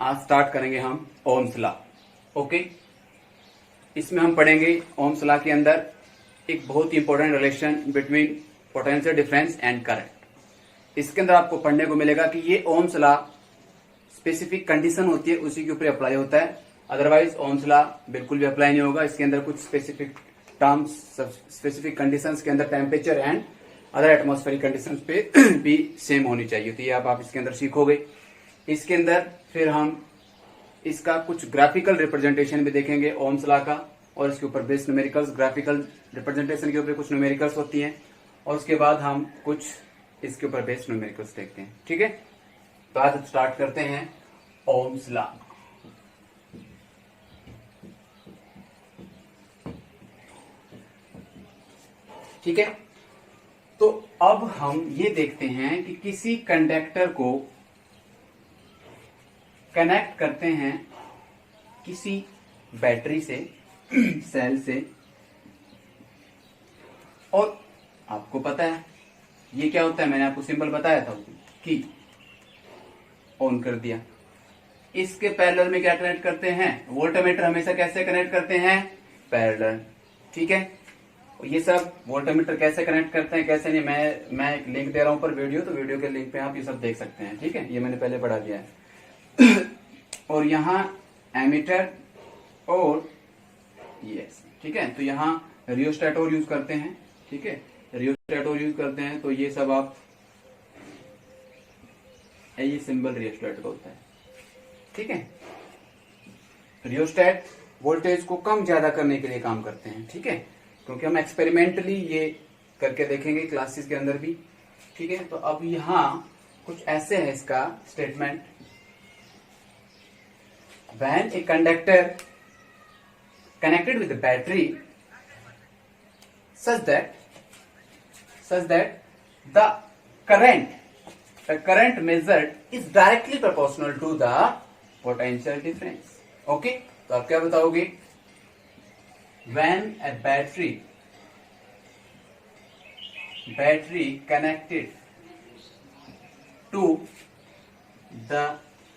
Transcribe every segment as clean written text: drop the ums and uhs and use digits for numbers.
आज स्टार्ट करेंगे हम ओम्स लॉ। ओके, इसमें हम पढ़ेंगे ओम्स लॉ के अंदर एक बहुत ही important relation between potential difference and current. इसके अंदर आपको पढ़ने को मिलेगा कि ये ओम्स लॉ स्पेसिफिक कंडीशन होती है उसी के ऊपर अप्लाई होता है, अदरवाइज ओम्स लॉ बिल्कुल भी अप्लाई नहीं होगा। इसके अंदर कुछ स्पेसिफिक टर्म्स, स्पेसिफिक कंडीशंस के अंदर temperature and other atmospheric conditions पे भी सेम होनी चाहिए। तो ये आप इसके अंदर सीखोगे। इसके अंदर फिर हम इसका कुछ ग्राफिकल रिप्रेजेंटेशन भी देखेंगे ओम्स लॉ का, और इसके ऊपर बेस्ड न्यूमेरिकल्स, ग्राफिकल रिप्रेजेंटेशन के ऊपर कुछ न्यूमेरिकल्स होती हैं, और उसके बाद हम कुछ इसके ऊपर बेस्ड न्यूमेरिकल्स देखते हैं। ठीक है, तो आज स्टार्ट करते हैं ओम्स लॉ। ठीक है, तो अब हम ये देखते हैं कि किसी कंडक्टर को कनेक्ट करते हैं किसी बैटरी से, सेल से, और आपको पता है ये क्या होता है, मैंने आपको सिंबल बताया था कि ऑन कर दिया। इसके पैरेलल में क्या कनेक्ट करते हैं, वोल्टमीटर हमेशा कैसे कनेक्ट करते हैं, पैरेलल। ठीक है, ये सब वोल्टमीटर कैसे कनेक्ट करते हैं कैसे नहीं, मैं एक लिंक दे रहा हूं पर वीडियो, तो वीडियो के लिंक पे आप ये सब देख सकते हैं। ठीक है, ये मैंने पहले पढ़ा दिया है। और यहाँ एमीटर और ये, ठीक है, तो यहाँ रियोस्टेटोर यूज करते हैं। ठीक है, रियोस्टेटोर यूज करते हैं, तो ये सब आप, ये सिंबल रियोस्टेट का होता है। ठीक है, रियोस्टेट वोल्टेज को कम ज्यादा करने के लिए काम करते हैं। ठीक है, क्योंकि हम एक्सपेरिमेंटली ये करके देखेंगे क्लासेस के अंदर भी। ठीक है, तो अब यहां कुछ ऐसे है इसका statement, when a conductor connected with the battery such that the current measured is directly proportional to the potential difference. Okay, तो आप क्या बताओगे, when a battery connected to the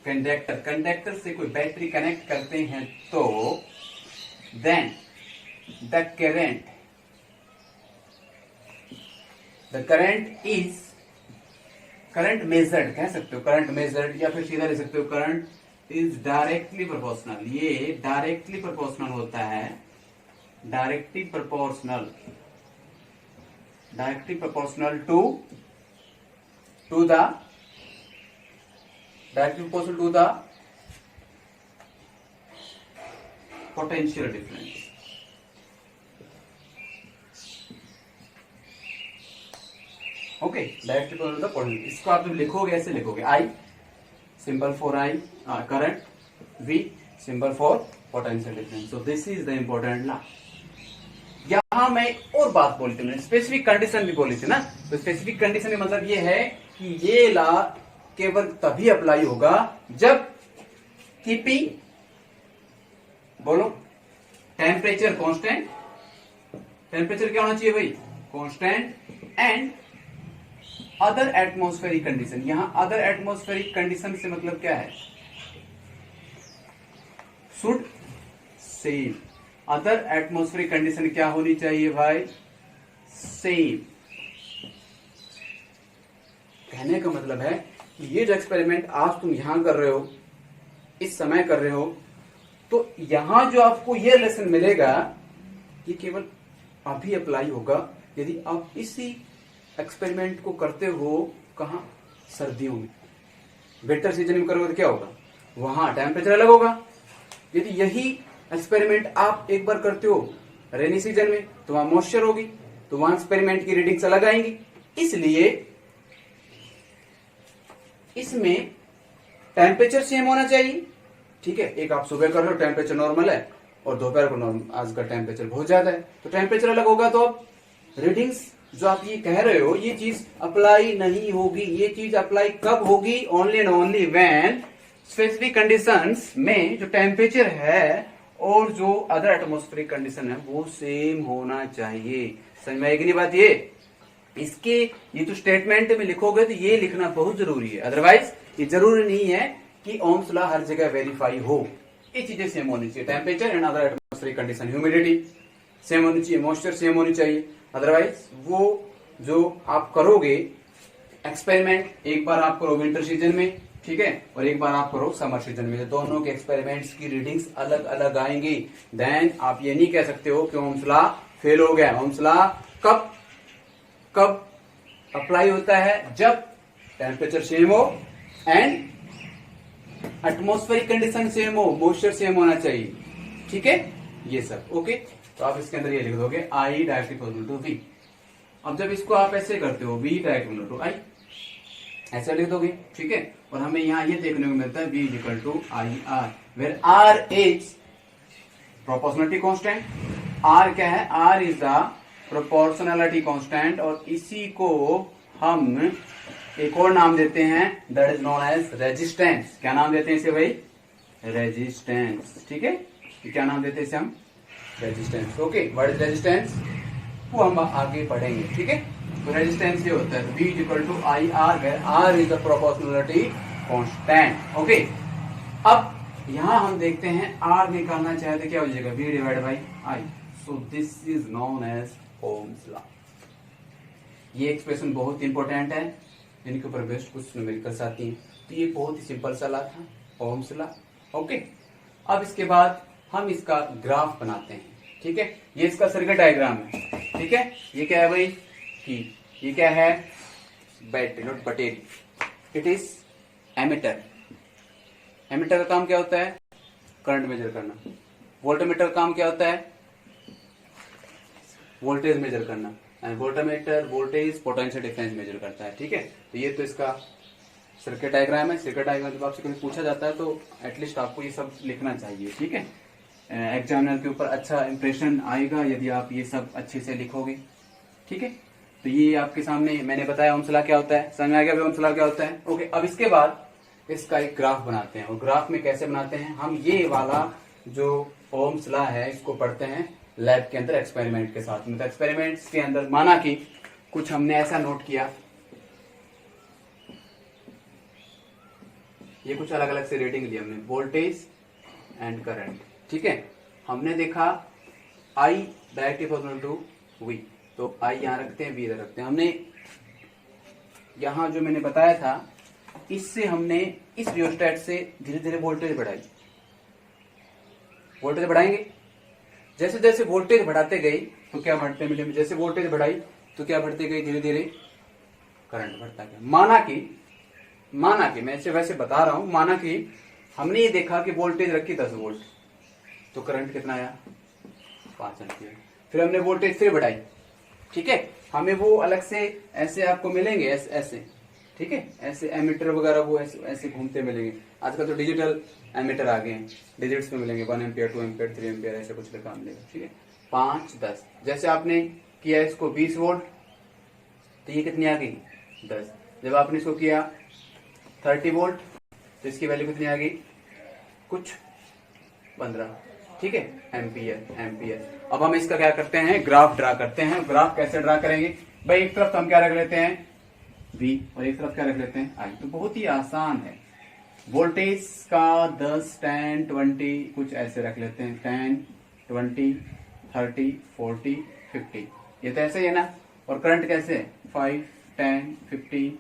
conductor से कोई बैटरी कनेक्ट करते हैं तो then the current is current measured कह सकते हो, करंट मेजर्ड, या फिर सीधा ले सकते हो करंट इज डायरेक्टली प्रोपोर्शनल। ये डायरेक्टली प्रोपोर्शनल होता है, directly proportional to the potential difference. Okay, directly proportional to the potential. इसको आप जब लिखोगे ऐसे लिखोगे, I symbol for I current, V symbol for potential difference. So this is the important law. यहां मैं और बात बोलती हूँ, स्पेसिफिक कंडीशन भी बोली थी ना, तो स्पेसिफिक कंडीशन का मतलब ये है कि ये लॉ केवल तभी अप्लाई होगा जब कीपिंग, बोलो, टेम्परेचर कांस्टेंट, टेम्परेचर क्या होना चाहिए भाई, constant, and other atmospheric condition. यहां अदर एटमॉस्फेरिक कंडीशन से मतलब क्या है, should same. Other atmospheric condition क्या होनी चाहिए भाई, सेम। कहने का मतलब है कि ये जो एक्सपेरिमेंट आज तुम यहां कर रहे हो, इस समय कर रहे हो, तो यहां जो आपको ये लेसन मिलेगा ये केवल अभी अप्लाई होगा यदि आप इसी एक्सपेरिमेंट को करते हो कहां, सर्दियों में। विंटर सीजन में करोगे तो क्या होगा, वहां टेम्परेचर अलग होगा। यदि यही एक्सपेरिमेंट आप एक बार करते हो रेनी सीजन में, तो वहां मॉइस्चर होगी, तो वहां एक्सपेरिमेंट की रीडिंग्स अलग आएंगी। इसलिए इसमें टेम्परेचर सेम होना चाहिए। ठीक है, एक आप सुबह कर रहे हो, टेम्परेचर नॉर्मल है, और दोपहर को आज का टेम्परेचर बहुत ज्यादा है, तो टेम्परेचर अलग होगा, तो अब रीडिंग्स जो आप ये कह रहे हो ये चीज अप्लाई नहीं होगी। ये चीज अप्लाई कब होगी, only and only when specific conditions में जो टेम्परेचर है और जो अदर एटमॉस्फेरिक कंडीशन है वो सेम होना चाहिए। समझ में आएगी नहीं बात ये, इसके ये तो स्टेटमेंट में लिखोगे तो ये लिखना बहुत जरूरी है, अदरवाइज ये जरूरी नहीं है कि ओम्स लॉ हर जगह वेरीफाई हो, ये चीजें सेम होनी चाहिए। Temperature and other atmospheric condition, humidity same होनी चाहिए, मॉइस्चर सेम होनी चाहिए। अदरवाइज वो जो आप करोगे एक्सपेरिमेंट, एक बार आप करो विंटर सीजन में, ठीक है, और एक बार आप करो समर सीजन में, दोनों के एक्सपेरिमेंट्स की रीडिंग्स अलग अलग आएंगी। देन आप ये नहीं कह सकते हो कि ओम्स लॉ फेल हो गया। ओम्स लॉ कब कब अप्लाई होता है? जब टेम्परेचर सेम हो एंड एटमॉस्फेरिक कंडीशन सेम हो, मॉइस्चर सेम होना चाहिए, ठीक है, ये सब ओके। तो आप इसके अंदर ये लिख दोगे I directly equal to V. अब जब इसको आप ऐसे करते हो V directly equal to I, ऐसे लिख दोगे, ठीक है। और हमें यहाँ ये देखने को मिलता है V equal to I R, where R is proportionality constant. R क्या है? R is the proportionality constant, और इसी को हम एक और नाम देते हैं, that is known as resistance. क्या नाम देते हैं इसे भाई? रेजिस्टेंस, ठीक है। क्या नाम देते हैं इसे हम? Resistance, okay. What is resistance? वो हम आगे पढ़ेंगे, ठीक है। तो रेजिस्टेंस ये होता है V equal to I R, where R is the proportionality constant, okay. अब यहां हम देखते हैं आर निकालना चाहे तो क्या हो जाएगा? V divide by I. So this is known as Ohm's law. ये एक्सप्रेशन बहुत इंपॉर्टेंट है, इनके ऊपर बेस्ट कुछ न्यूमेरिकल्स आती हैं। तो ये बहुत ही सिंपल सा लॉ था, ओम्स लॉ, ओके। अब इसके बाद हम इसका ग्राफ बनाते हैं, ठीक है। ये इसका सर्किट डायग्राम है, ठीक है। ये क्या है भाई? कि ये क्या है? Battery, not battery, it is ammeter. Ammeter का काम क्या होता है? करंट मेजर करना। वोल्टमीटर का काम क्या होता है? वोल्टेज मेजर करना। And voltmeter voltage potential difference measure करता है, ठीक है। तो ये तो इसका सर्किट डायग्राम है। सर्किट डायग्राम जब आपसे कभी पूछा जाता है तो एटलीस्ट आपको ये सब लिखना चाहिए, ठीक है। एग्जामिनर के ऊपर अच्छा इंप्रेशन आएगा यदि आप ये सब अच्छे से लिखोगे, ठीक है। तो ये आपके सामने मैंने बताया ओम्स लॉ क्या होता है, समझ में आ गया ओम्स लॉ क्या होता है, ओके। अब इसके बाद इसका एक ग्राफ बनाते हैं, और ग्राफ में कैसे बनाते हैं हम? ये वाला जो ओम्स लॉ है इसको पढ़ते हैं लैब के अंदर एक्सपेरिमेंट के साथ में। तो एक्सपेरिमेंट्स के अंदर माना कि कुछ हमने ऐसा नोट किया, ये कुछ अलग अलग से रीडिंग ली हमने, वोल्टेज एंड करंट, ठीक है। हमने देखा आई डायरेक्ट इक्वल टू वी, तो आई यहां रखते हैं, वी इधर रखते हैं। हमने यहां जो मैंने बताया था, इससे हमने इस रियोस्टेट से धीरे धीरे वोल्टेज बढ़ाई। वोल्टेज बढ़ाएंगे, जैसे जैसे वोल्टेज बढ़ाते गए तो क्या बढ़ते मिले, जैसे वोल्टेज बढ़ाई तो क्या बढ़ते गई? धीरे धीरे करंट बढ़ता गया। माना कि मैं इसे वैसे बता रहा हूं, माना कि हमने ये देखा कि वोल्टेज रखी 10 वोल्ट, तो करंट कितना आया? 5 एम्पीयर। फिर हमने वोल्टेज फिर बढ़ाई, ठीक है। हमें वो अलग से ऐसे आपको मिलेंगे, ऐसे, ठीक है, ऐसे एमीटर वगैरह वो ऐसे घूमते मिलेंगे। आजकल तो डिजिटल एमीटर आ गए हैं, डिजिट्स में मिलेंगे, 1 एम्पीयर, 2 एम्पीयर, 3 एम्पीयर, ऐसे कुछ लिखा मिलेगा, ठीक है। 5, 10, जैसे आपने किया इसको 20 वोल्ट, तो ये कितनी आ गई? 10। जब आपने इसको किया 30 वोल्ट, तो इसकी वैल्यू कितनी आ गई? कुछ 15, ठीक है, एम्पियर। अब हम इसका क्या करते हैं? ग्राफ ड्रा करते हैं। ग्राफ कैसे ड्रा करेंगे भाई? एक तरफ तो हम क्या रख लेते हैं? V, और एक तरफ क्या रख लेते हैं? I। तो बहुत ही आसान है। वोल्टेज का 10, 10, 20 कुछ ऐसे रख लेते हैं, 10, 20, 30, 40, 50, ये तो ऐसे ही है ना। और करंट कैसे? 5, 10, 15,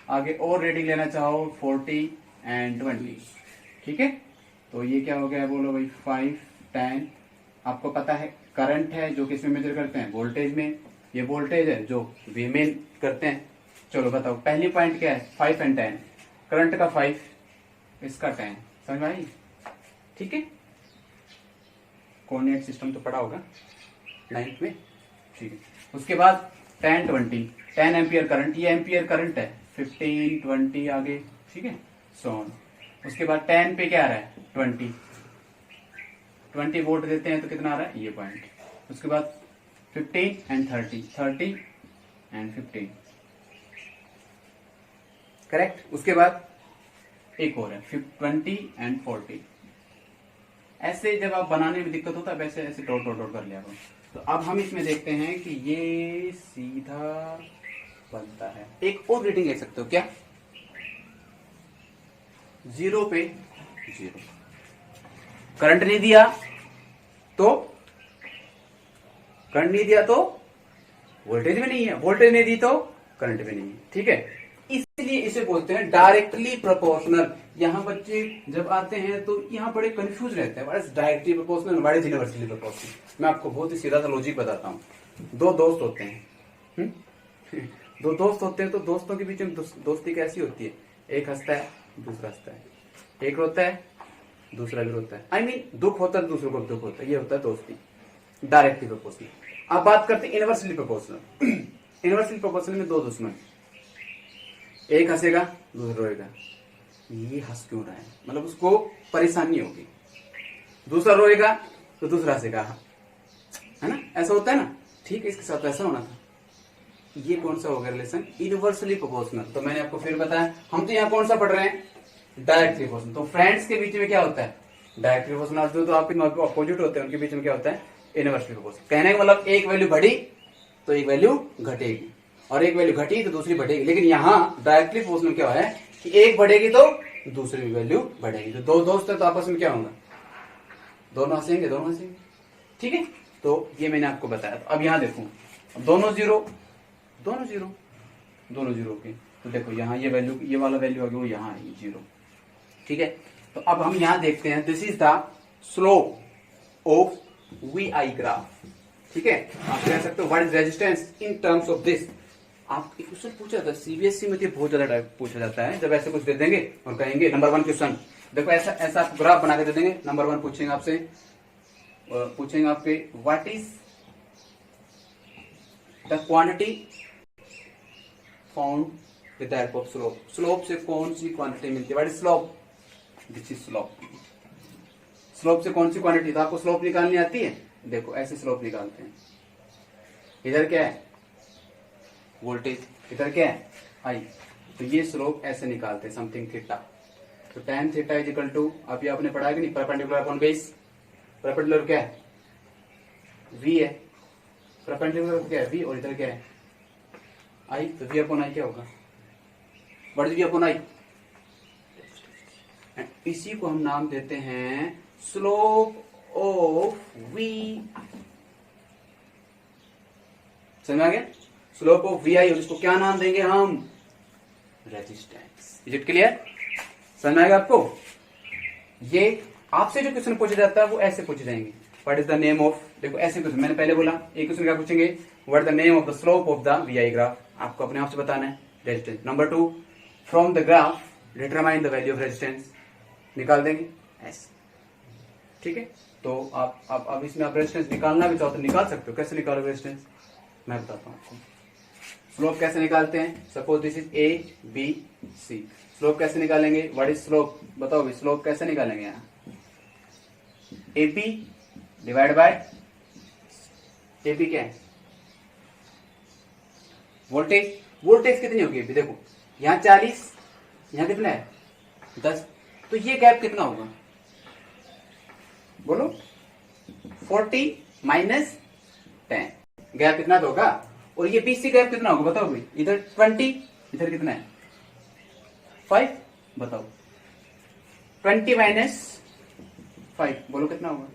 आगे और रीडिंग लेना चाहो 40 एंड 20, ठीक है। तो ये क्या हो गया बोलो भाई? 5, 10, आपको पता है करंट है जो किसमें मेजर करते हैं? वोल्टेज में। ये वोल्टेज है जो वी में करते हैं। चलो बताओ, पहली पॉइंट क्या है? 5 एंड 10, करंट का 5, इसका 10, समझ में आई? ठीक है, कोऑर्डिनेट सिस्टम तो पढ़ा होगा 9th में, ठीक है। उसके बाद 10, 20, 10 एम्पियर करंट, ये एम्पियर करंट है, 15, 20 आगे, ठीक है, सो ऑन। उसके बाद 10 पे क्या आ रहा है? 20 वोल्ट देते हैं तो कितना आ रहा है? ये पॉइंट। उसके बाद 15 एंड 30 एंड 15, करेक्ट। उसके बाद एक और है 20 एंड 40। ऐसे जब आप बनाने में दिक्कत होता है वैसे ऐसे डॉट डॉट डॉट कर लिया करो। तो अब हम इसमें देखते हैं कि ये सीधा बनता है। एक और रीडिंग ले सकते हो क्या? जीरो पे जीरो। करंट नहीं दिया तो वोल्टेज भी नहीं है, वोल्टेज नहीं दी तो करंट भी नहीं है। ठीक है, इसलिए इसे बोलते हैं डायरेक्टली प्रोपोर्शनल। यहां बच्चे जब आते हैं तो यहां बड़े कंफ्यूज रहते हैं, what is directly proportional, what is inversely proportional. मैं आपको बहुत ही सीधा सा लॉजिक बताता हूं। दो दोस्त होते हैं, दो दोस्त होते हैं, तो दोस्तों के बीच में दोस्ती कैसी होती है? एक हंसता है, दूसरा हंसता है, एक रोता है, दूसरा भी रोता है। I mean, दुख होता है दूसरों को दुख होता है, ये होता है दोस्ती, डायरेक्टली प्रोपोर्शनल। अब बात करते हैं इनवर्सली प्रोपोर्शनल। इनवर्सली प्रोपोर्शनल में दो दुश्मन, एक हंसेगा, दूसरा रोएगा। ये हंस क्यों रहा है, मतलब उसको परेशानी होगी। दूसरा रोएगा तो दूसरा हंसेगा, है ना, ऐसा होता है ना। ठीक है, इसके साथ ऐसा होना था। ये कौन सा हो गया रिलेशन? Inversely proportional. तो मैंने आपको फिर बताया, हम तो यहाँ कौन सा पढ़ रहे हैं? Directly proportional. तो फ्रेंड्स के बीच में क्या होता है? Directly proportional. तो आपके अपोजिट होते हैं, उनके बीच में क्या होता है? Inversely proportional. कहने का मतलब एक वैल्यू बढ़ी तो एक वैल्यू घटेगी, और एक वैल्यू घटी तो दूसरी बढ़ेगी। लेकिन यहाँ डायरेक्टली प्रोपोर्शनल क्या है कि एक बढ़ेगी तो दूसरी भी वैल्यू बढ़ेगी। तो दो दोस्त है तो आपस में क्या होगा? दोनों हंसेंगे, दोनों हंसेंगे। ठीक है, तो ये मैंने आपको बताया। तो अब यहाँ देखो, दोनों जीरो, दोनों जीरो, दोनों जीरो के, तो देखो यहाँ ये वैल्यू, ये वाला वैल्यू आ गया, वो यहाँ है जीरो। ठीक है, तो अब हम यहाँ देखते हैं, this is the slope of V I graph. ठीक है, आप कह सकते हो what is resistance in terms of this. आप एक क्वेश्चन पूछा था सीबीएसई में, बहुत ज्यादा टाइप पूछा जाता है। जब ऐसे कुछ दे देंगे और कहेंगे नंबर 1 क्वेश्चन, देखो ऐसा ऐसा आप ग्राफ बना के दे देंगे। नंबर 1 पूछेंगे आपसे, पूछेंगे आपके what is the quantity found with the help of slope. Slope से कौन सी क्वांटिटी मिलती है? What is slope? This is slope. Slope से कौन सी क्वांटिटी? तो आपको स्लोप निकालनी आती है। देखो ऐसे स्लोप निकालते हैं। इधर क्या है? वोल्टेज। इधर क्या है? आई। तो ये स्लोप ऐसे निकालते हैं, समथिंग थीटा। तो tan theta is equal to, अभी आपने पढ़ा कि नहीं, परपेंडिकुलर अपॉन बेस। परपेंडिकुलर क्या है? v है। परपेंडिकुलर क्या है? v, और इधर क्या है? आई। तो v अपॉन आई क्या होगा? What is v upon I? इसी को हम नाम देते हैं स्लोप ऑफ v। समझ आ गया? स्लोप ऑफ वी आई, और इसको क्या नाम देंगे हम? रेजिस्टेंस। Is it clear? समझ आएगा आपको? ये आपसे जो क्वेश्चन पूछा जाता है वो ऐसे पूछे जाएंगे, what is the name of, देखो ऐसे क्वेश्चन मैंने पहले बोला, एक क्वेश्चन क्या पूछेंगे? What is the name of the slope of the V I graph. आपको अपने आप से बताना है resistance. Number 2, from the graph determine the value of resistance. निकाल देंगे ऐसे। ठीक है, तो आप अब इसमें आप रेजिस्टेंस निकालना भी चाहो तो निकाल सकते हो। कैसे निकालो रेजिस्टेंस? मैं बताता हूं आपको। स्लोप कैसे निकालते हैं? Suppose this is A B C. Slope कैसे निकालेंगे? What is slope? बताओ भी, स्लोप कैसे निकालेंगे? यहाँ एपी डिवाइड बाय एपी क्या है? वोल्टेज। वोल्टेज कितनी होगी? अभी देखो यहाँ 40, यहाँ कितना है? 10। तो ये गैप कितना होगा? बोलो। 40 माइनस 10, गैप कितना तो होगा। और ये बीसी गैप कितना होगा? बताओ भाई। इधर 20, इधर कितना है? 5। बताओ 20 माइनस 5, बोलो कितना होगा?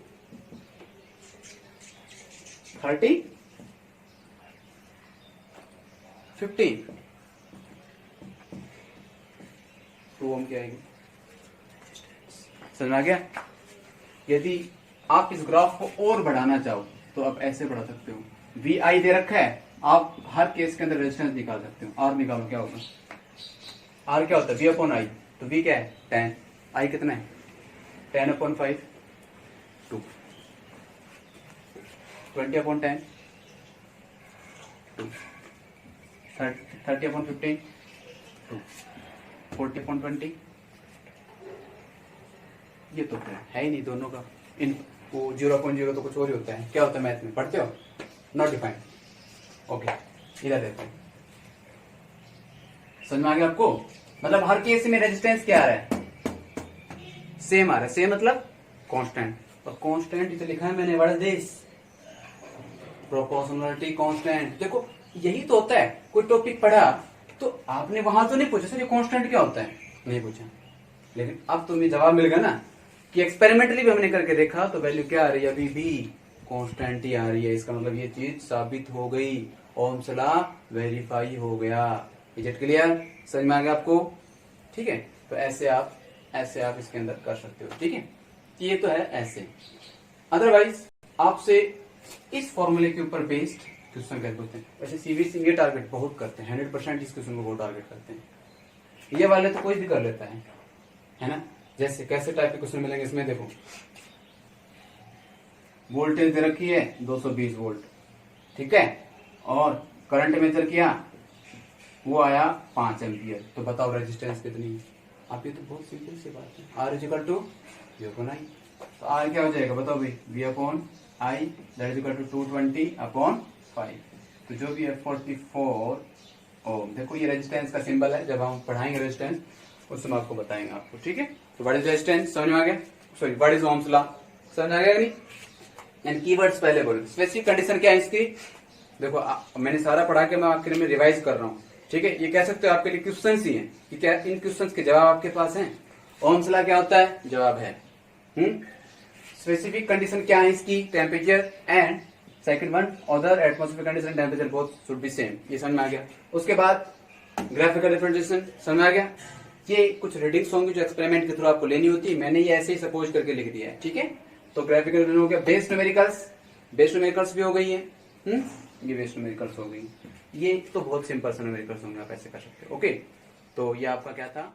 30, 15, 2 ओम की आएगी। समझ में आ गया? यदि आप इस ग्राफ को और बढ़ाना चाहो तो आप ऐसे बढ़ा सकते हो। वी आई दे रखा है, आप हर केस के अंदर रेजिस्टेंस निकाल सकते हो। आर निकालो, क्या होगा? आर क्या होता है? V upon I. तो वी क्या है? 10। आई कितना है? 10 अपॉन 5, 2। 20 अपॉन 10, 2। 30 अपॉन 15, 2। 40 अपॉन 20, ये तो है ही नहीं दोनों का। इन वो 0.0 तो कुछ और ही होता है। क्या होता है मैथ में? पढ़ते हो? Not defined. ओके, इधर देखते हैं। समझ में आ गया आपको? मतलब हर केस में रेजिस्टेंस क्या आ रहा है? सेम आ रहा है। सेम मतलब कांस्टेंट। और कांस्टेंट इसे लिखा है मैंने, what is this? Proportionality constant. देखो यही तो होता है, कोई टॉपिक पढ़ा तो आपने वहां तो नहीं पूछा सर ये कांस्टेंट क्या होता है, नहीं पूछा। लेकिन अब तुम्हें जवाब मिल गया ना कि एक्सपेरिमेंटली भी हमने करके देखा तो वैल्यू क्या आ रही है, अभी भी कांस्टेंट ही आ रही है। इसका मतलब ये चीज साबित हो गई, ओम्स लॉ वेरीफाई हो गया। Is it clear? समझ में आ गया आपको? ठीक है, तो ऐसे आप इसके अंदर कर सकते हो। ठीक है, ये तो है ऐसे। अदरवाइज आपसे इस फॉर्मूले के ऊपर बेस्ड क्वेश्चन कर बोलते हैं। वैसे सीबीएसई ये टारगेट बहुत करते हैं, 100% इस क्वेश्चन को बहुत टारगेट करते हैं। ये वाले तो कोई भी कर लेता है ना। जैसे कैसे टाइप के क्वेश्चन मिलेंगे इसमें, देखो वोल्टेज दे रखी है 220 वोल्ट, ठीक है, और करंट मेजर किया, वो आया 5 एम्पियर। तो बताओ रेजिस्टेंस कितनी है? आप ये तो बहुत सिंपल सी बात है, R is equal to V/I। तो आर क्या हो जाएगा बताओ भाई, V/I that is equal to 220/5। तो जो भी है 44 ओम। देखो ये रेजिस्टेंस का सिंबल है, जब हम पढ़ाएंगे रेजिस्टेंस उस समय आपको बताएंगे आपको। ठीक है, तो व्हाट इज रेजिस्टेंस समझ में आ गया, sorry what is Ohm's law समझ में आ गया नहीं? एंड कीवर्ड्स पहले बोलो। स्पेसिफिक कंडीशन क्या है इसकी? देखो मैंने सारा पढ़ा के मैं आखिर में रिवाइज कर रहा हूँ। ठीक है, ये कह सकते हो आपके लिए क्वेश्चन ही है कि क्या इन क्वेश्चंस के जवाब आपके पास हैं। ओम्स लॉ क्या होता है? जवाब है। स्पेसिफिक कंडीशन क्या है इसकी? Temperature and second one other atmospheric condition temperature both should be same. ये समझ में आ गया। उसके बाद ग्राफिकल रिप्रेजेंटेशन समझ में आ गया। ये कुछ रीडिंग्स होंगी जो एक्सपेरिमेंट के थ्रू आपको लेनी होती है, मैंने ये ऐसे ही सपोज करके लिख दिया है। ठीक है, तो ग्राफिकल हो गया। बेस्ड न्यूमेरिकल्स भी हो गई है। ये बेस्ड न्यूमेरिकल्स हो गई। ये तो बहुत सिंपल से न्यूमेरिकल्स होंगे, आप ऐसे कर सकते हो। ओके, तो ये आपका क्या था?